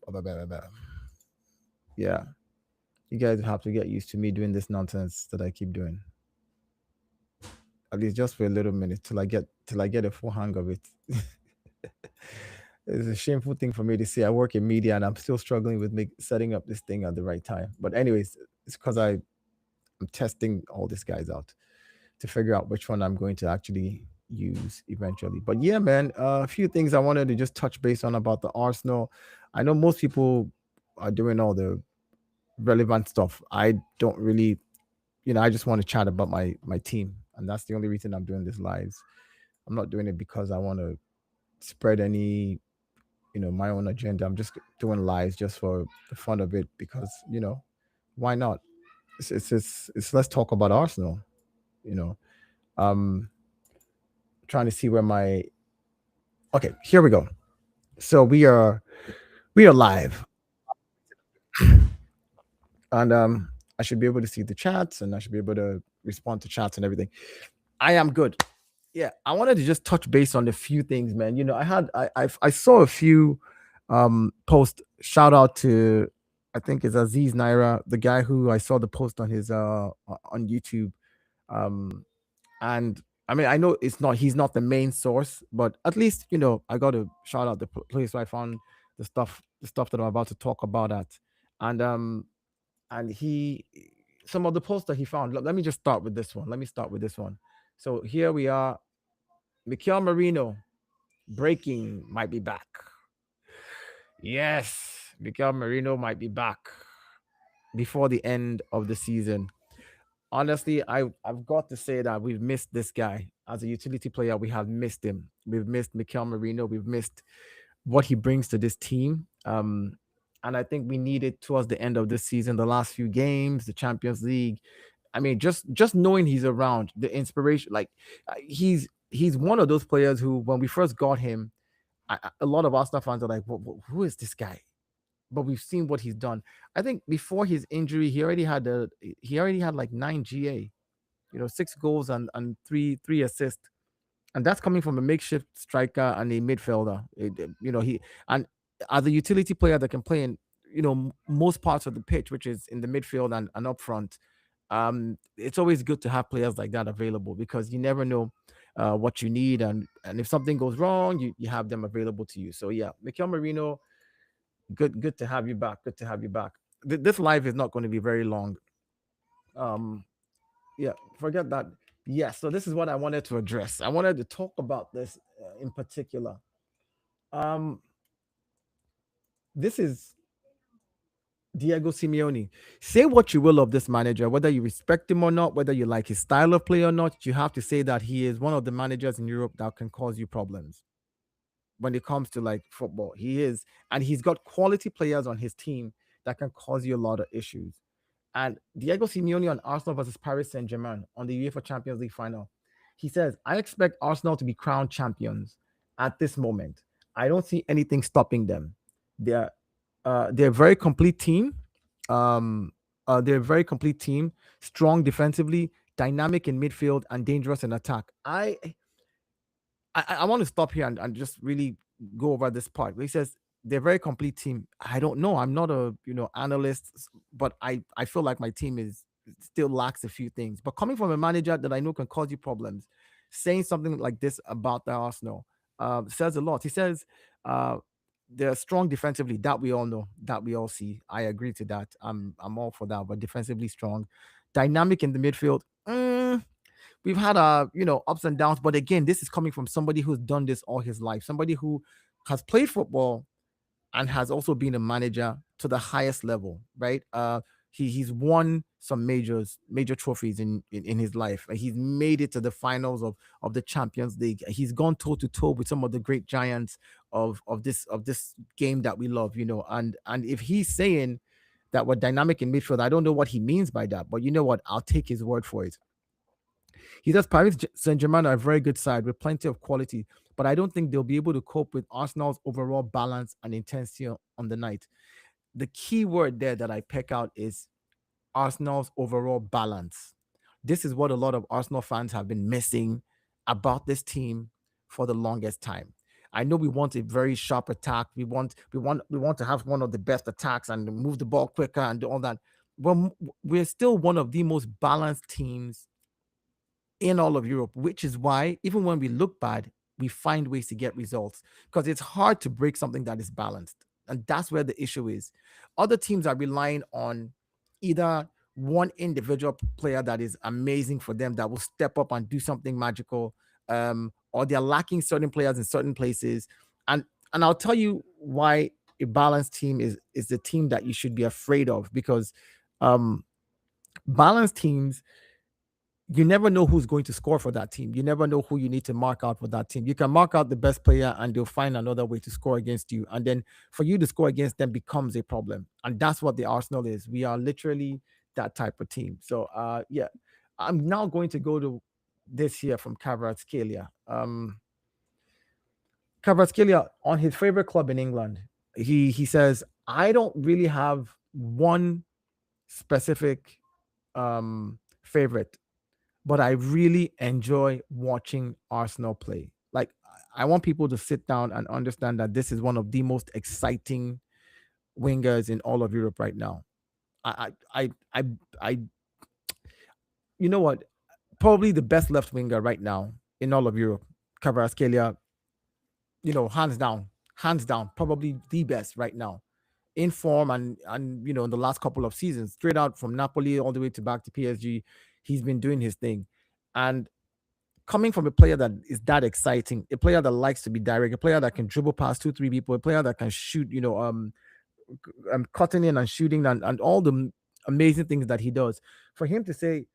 Blah, blah, blah, blah. Yeah, you guys have to get used to me doing this nonsense that I keep doing. At least just for a little minute till I get a full hang of it. It's a shameful thing for me to say. I work in media and I'm still struggling with setting up this thing at the right time. But anyways, it's because I'm testing all these guys out to figure out which one I'm going to actually use eventually. But yeah, man, a few things I wanted to just touch base on about the Arsenal. I know most people are doing all the relevant stuff. I don't really, I just want to chat about my team, and that's the only reason I'm doing this lives. I'm not doing it because I want to spread any, my own agenda. I'm just doing lives just for the fun of it because, why not? It's let's talk about Arsenal. You know, um, trying to see where my okay. Here we go. So we are live, and I should be able to see the chats, and I should be able to respond to chats and everything. I am good. Yeah, I wanted to just touch base on a few things, man. I saw a few posts. Shout out to, I think it's Aziz Naira, the guy who I saw the post on his on YouTube. Um and I mean, I know he's not the main source, but at least, I got to shout out the place where I found the stuff that I'm about to talk about at. And he some of the posts that he found. Let me just start with this one. Let me start with this one. So here we are. Mikel Marino breaking might be back. Yes, Mikel Marino might be back before the end of the season. Honestly, I've got to say that we've missed this guy as a utility player. We have missed him. We've missed Mikel Marino. We've missed what he brings to this team. And I think we need it towards the end of this season, the last few games, the Champions League. I mean, just knowing he's around, the inspiration, like he's one of those players who, when we first got him, a lot of Arsenal fans are like, who is this guy? But we've seen what he's done. I think before his injury, he already had like 9 GA, 6 goals and three assists, and that's coming from a makeshift striker and a midfielder. He and as a utility player that can play in most parts of the pitch, which is in the midfield and up front. It's always good to have players like that available because you never know what you need, and if something goes wrong, you have them available to you. So yeah, Mikel Marino, good to have you back. Good to have you back. This live is not going to be very long. Um, yeah, forget that. Yeah, so this is what I wanted to address. I wanted to talk about this in particular. Um, this is Diego Simeone. Say what you will of this manager, whether you respect him or not, whether you like his style of play or not, you have to say that he is one of the managers in Europe that can cause you problems when it comes to like football. He is, and he's got quality players on his team that can cause you a lot of issues. And Diego Simeone on Arsenal versus Paris Saint Germain on the UEFA Champions League final, he says, "I expect Arsenal to be crowned champions at this moment. I don't see anything stopping them. They're they're a very complete team. Um, they're a very complete team, strong defensively, dynamic in midfield, and dangerous in attack." I want to stop here and just really go over this part. He says they're a very complete team. I don't know. I'm not a analyst, but I feel like my team is still lacks a few things. But coming from a manager that I know can cause you problems, saying something like this about the Arsenal says a lot. He says uh, they're strong defensively. That we all know. That we all see. I agree to that. I'm all for that. But defensively strong, dynamic in the midfield. We've had ups and downs, but again, this is coming from somebody who's done this all his life, somebody who has played football and has also been a manager to the highest level, right? He's won some major trophies in his life. He's made it to the finals of the Champions League. He's gone toe to toe with some of the great giants of this game that we love, and if he's saying that we're dynamic in midfield, I don't know what he means by that, but you know what, I'll take his word for it. He says Paris Saint Germain are a very good side with plenty of quality, but I don't think they'll be able to cope with Arsenal's overall balance and intensity on the night. The key word there that I pick out is Arsenal's overall balance. This is what a lot of Arsenal fans have been missing about this team for the longest time. I know we want a very sharp attack. We want to have one of the best attacks and move the ball quicker and do all that. Well, we're still one of the most balanced teams in all of Europe, which is why even when we look bad, we find ways to get results because it's hard to break something that is balanced. And that's where the issue is. Other teams are relying on either one individual player that is amazing for them that will step up and do something magical, or they're lacking certain players in certain places. And and I'll tell you why a balanced team is the team that you should be afraid of because um, balanced teams, you never know who's going to score for that team. You never know who you need to mark out for that team. You can mark out the best player and they'll find another way to score against you. And then for you to score against them becomes a problem. And that's what the Arsenal is. We are literally that type of team. So yeah. I'm now going to go to this here from Kvaratskhelia. Kvaratskhelia, on his favorite club in England, he says, I don't really have one specific favorite, but I really enjoy watching Arsenal play. Like, I want people to sit down and understand that this is one of the most exciting wingers in all of Europe right now. I you know what? Probably the best left winger right now in all of Europe. Kvaratskhelia, hands down, probably the best right now in form and in the last couple of seasons, straight out from Napoli all the way to back to PSG, he's been doing his thing. And coming from a player that is that exciting, a player that likes to be direct, a player that can dribble past two, three people, a player that can shoot, cutting in and shooting and all the amazing things that he does. For him to say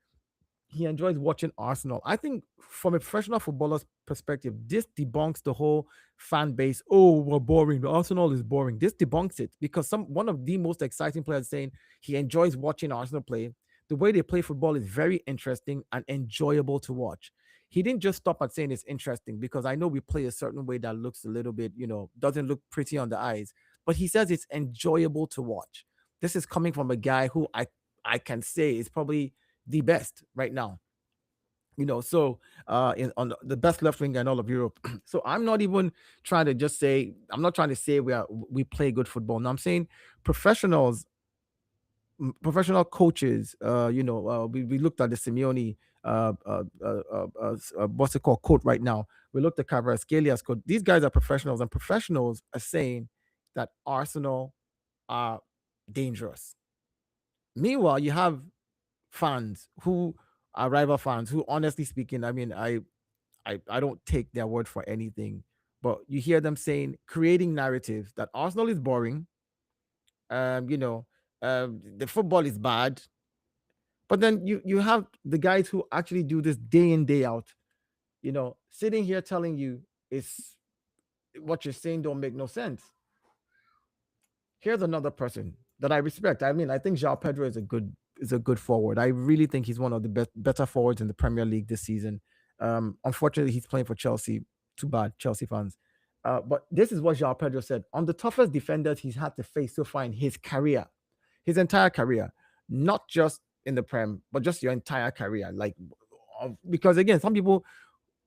he enjoys watching Arsenal. I think from a professional footballer's perspective, this debunks the whole fan base. Oh, we're boring. The Arsenal is boring. This debunks it because one of the most exciting players saying he enjoys watching Arsenal play. The way they play football is very interesting and enjoyable to watch. He didn't just stop at saying it's interesting because I know we play a certain way that looks a little bit, doesn't look pretty on the eyes, but he says it's enjoyable to watch. This is coming from a guy who I can say is probably the best right now. So on the best left winger in all of Europe. So I'm not even trying to just say I'm not trying to say we play good football. No, I'm saying professionals, professional coaches. We looked at the Simeone what's it called quote right now. We looked at Kvaratskhelia quote. These guys are professionals, and professionals are saying that Arsenal are dangerous. Meanwhile, you have fans who are rival fans who, honestly speaking, I mean, I don't take their word for anything, but you hear them saying, creating narratives that Arsenal is boring, um, you know, the football is bad, but then you have the guys who actually do this day in day out, sitting here telling you it's what you're saying don't make no sense. Here's another person that I respect. I mean, I think João Pedro is a good forward. I really think he's one of the better forwards in the Premier League this season. Unfortunately, he's playing for Chelsea. Too bad, Chelsea fans. But this is what João Pedro said on the toughest defenders he's had to face so far in his career, his entire career, not just in the Prem, but just your entire career. Like, because again, some people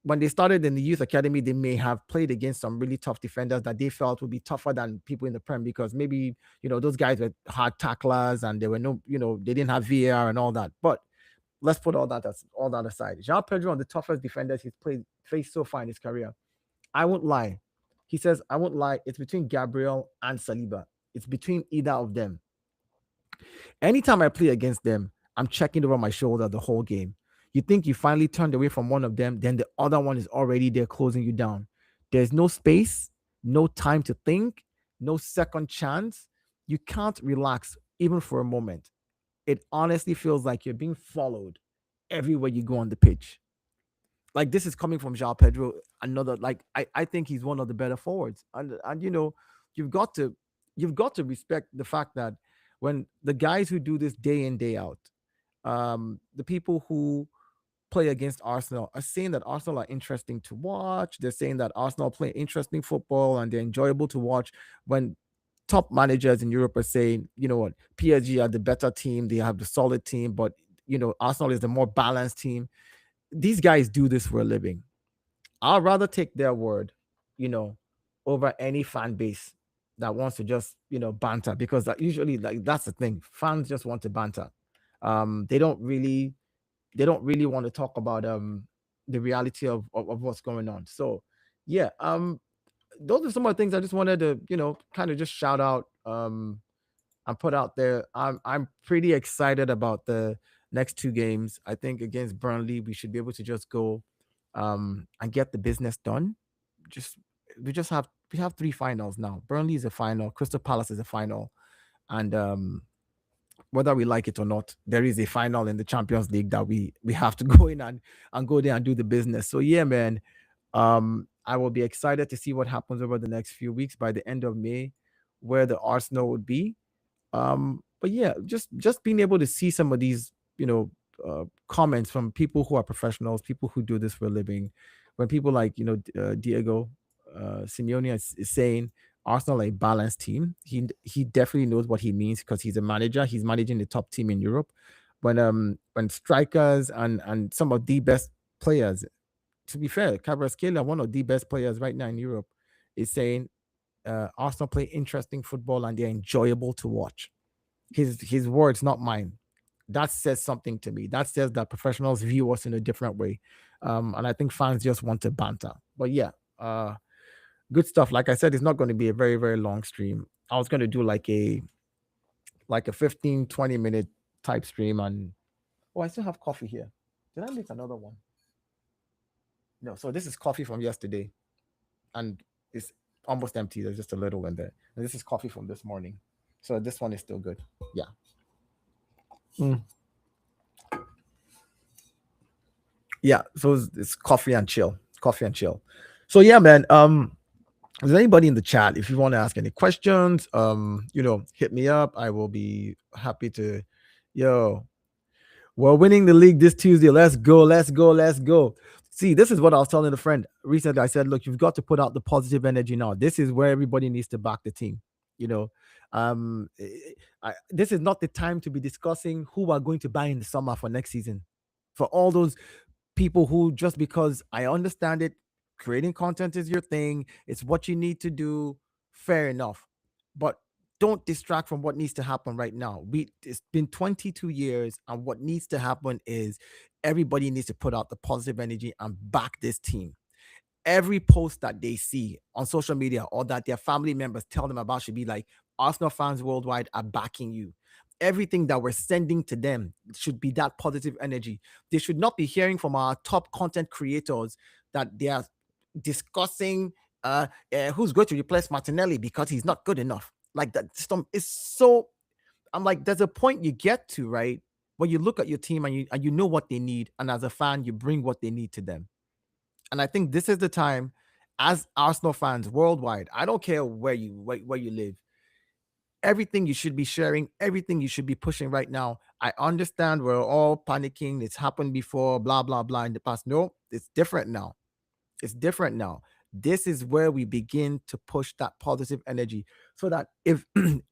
when they started in the youth academy, they may have played against some really tough defenders that they felt would be tougher than people in the Prem because maybe, those guys were hard tacklers and they were they didn't have VAR and all that. But let's put all that aside. Jean Pedro, on the toughest defenders he's played faced so far in his career. I won't lie. He says, I won't lie. It's between Gabriel and Saliba. It's between either of them. Anytime I play against them, I'm checking over my shoulder the whole game. You think you finally turned away from one of them, then the other one is already there closing you down. There's no space, no time to think, no second chance. You can't relax even for a moment. It honestly feels like you're being followed everywhere you go on the pitch. Like, this is coming from João Pedro, another, like, I think he's one of the better forwards. And you've got to you've got to respect the fact that when the guys who do this day in, day out, the people who play against Arsenal are saying that Arsenal are interesting to watch. They're saying that Arsenal play interesting football and they're enjoyable to watch. When top managers in Europe are saying, you know what, PSG are the better team, they have the solid team, but Arsenal is the more balanced team. These guys do this for a living. I'll rather take their word, you know, over any fan base that wants to just banter, because that usually, like, that's the thing, fans just want to banter. They don't really want to talk about the reality of what's going on. So yeah, those are some of the things I just wanted to kind of just shout out and put out there. I'm pretty excited about the next two games. I think against Burnley we should be able to just go and get the business done. Just we have three finals now. Burnley is a final, Crystal Palace is a final, and whether we like it or not, there is a final in the Champions League that we have to go in and go there and do the business. So yeah, man, I will be excited to see what happens over the next few weeks by the end of May, where the Arsenal would be. But yeah, just being able to see some of these, comments from people who are professionals, people who do this for a living, when people like Diego Simeone is saying Arsenal are a balanced team. He definitely knows what he means because he's a manager. He's managing the top team in Europe. When strikers and some of the best players, to be fair, Kvaratskhelia, one of the best players right now in Europe, is saying Arsenal play interesting football and they're enjoyable to watch. His words, not mine. That says something to me. That says that professionals view us in a different way, and I think fans just want to banter. But yeah, good stuff. Like I said, it's not going to be a very very long stream. I was going to do like a 15-20 minute type stream, and oh, I still have coffee here. Did I make another one? No. So this is coffee from yesterday, and it's almost empty. There's just a little in there. And this is coffee from this morning. So this one is still good. Yeah. Mm. Yeah. So it's coffee and chill. Coffee and chill. So yeah, man. Is there anybody in the chat? If you want to ask any questions, hit me up. I will be happy to. Yo, we're winning the league this Tuesday. Let's go. Let's go. Let's go. See, this is what I was telling a friend recently. I said, look, you've got to put out the positive energy now. This is where everybody needs to back the team. You know, this is not the time to be discussing who are going to buy in the summer for next season. For all those people who, just because I understand it, creating content is your thing, it's what you need to do, fair enough. But don't distract from what needs to happen right now. It's been 22 years, and what needs to happen is everybody needs to put out the positive energy and back this team. Every post that they see on social media or that their family members tell them about should be like, Arsenal fans worldwide are backing you. Everything that we're sending to them should be that positive energy. They should not be hearing from our top content creators that they are discussing who's going to replace Martinelli because he's not good enough. Like that, it's so. I'm like, there's a point you get to, right, where you look at your team and you know what they need, and as a fan, you bring what they need to them. And I think this is the time, as Arsenal fans worldwide, I don't care where you live, everything you should be sharing, everything you should be pushing right now. I understand we're all panicking. It's happened before, blah, blah, blah in the past. No, it's different now. It's different now. This is where we begin to push that positive energy, so that if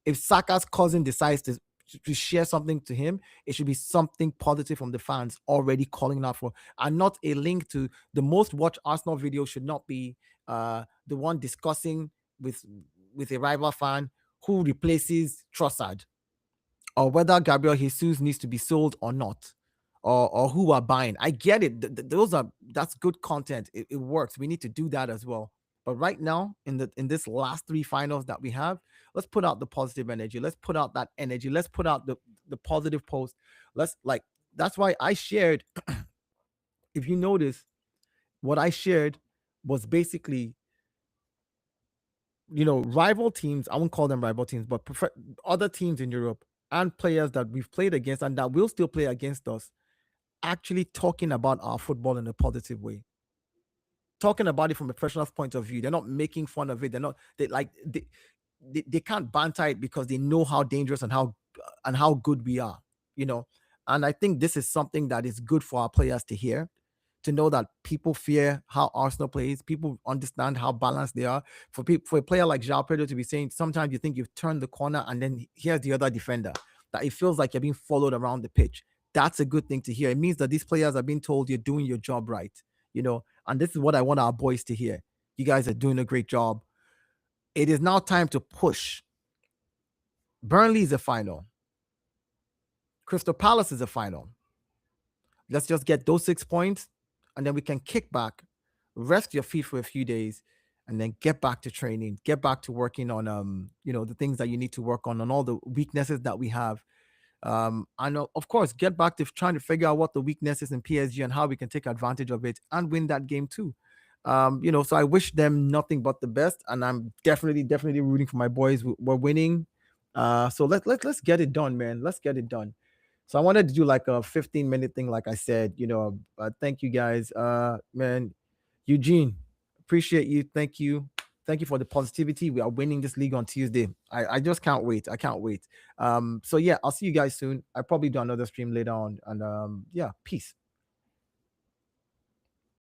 if Saka's cousin decides to share something to him, it should be something positive from the fans already calling out for, and not a link to the most watched Arsenal video. Should not be the one discussing with a rival fan who replaces Trossard, or whether Gabriel Jesus needs to be sold or not, or who are buying. I get it. That's good content. It works. We need to do that as well. But right now, in this last three finals that we have, let's put out the positive energy. Let's put out that energy. Let's put out the positive post. Let's like That's why I shared. If you notice, what I shared was basically, rival teams. I won't call them rival teams, but other teams in Europe and players that we've played against and that will still play against us, actually talking about our football in a positive way, talking about it from a professional point of view. They're not making fun of it. They can't banter it because they know how dangerous and how good we are, you know. And I think this is something that is good for our players to hear, to know that people fear how Arsenal plays. People understand how balanced they are. For a player like João Pedro to be saying, sometimes you think you've turned the corner and then here's the other defender, that it feels like you're being followed around the pitch. That's a good thing to hear. It means that these players are being told you're doing your job right, you know. And this is what I want our boys to hear. You guys are doing a great job. It is now time to push. Burnley is a final. Crystal Palace is a final. Let's just get those 6 points, and then we can kick back, rest your feet for a few days, and then get back to training, get back to working on the things that you need to work on all the weaknesses that we have. I know, of course, get back to trying to figure out what the weaknesses in PSG and how we can take advantage of it and win that game too. So I wish them nothing but the best, and I'm definitely rooting for my boys. We're winning. So let's get it done, man. Let's get it done. So I wanted to do like a 15-minute thing, like I said. Thank you guys. Man, Eugene, appreciate you. Thank you. Thank you for the positivity. We are winning this league on Tuesday. I just can't wait. I can't wait. So yeah, I'll see you guys soon. I'll probably do another stream later on. And yeah, peace.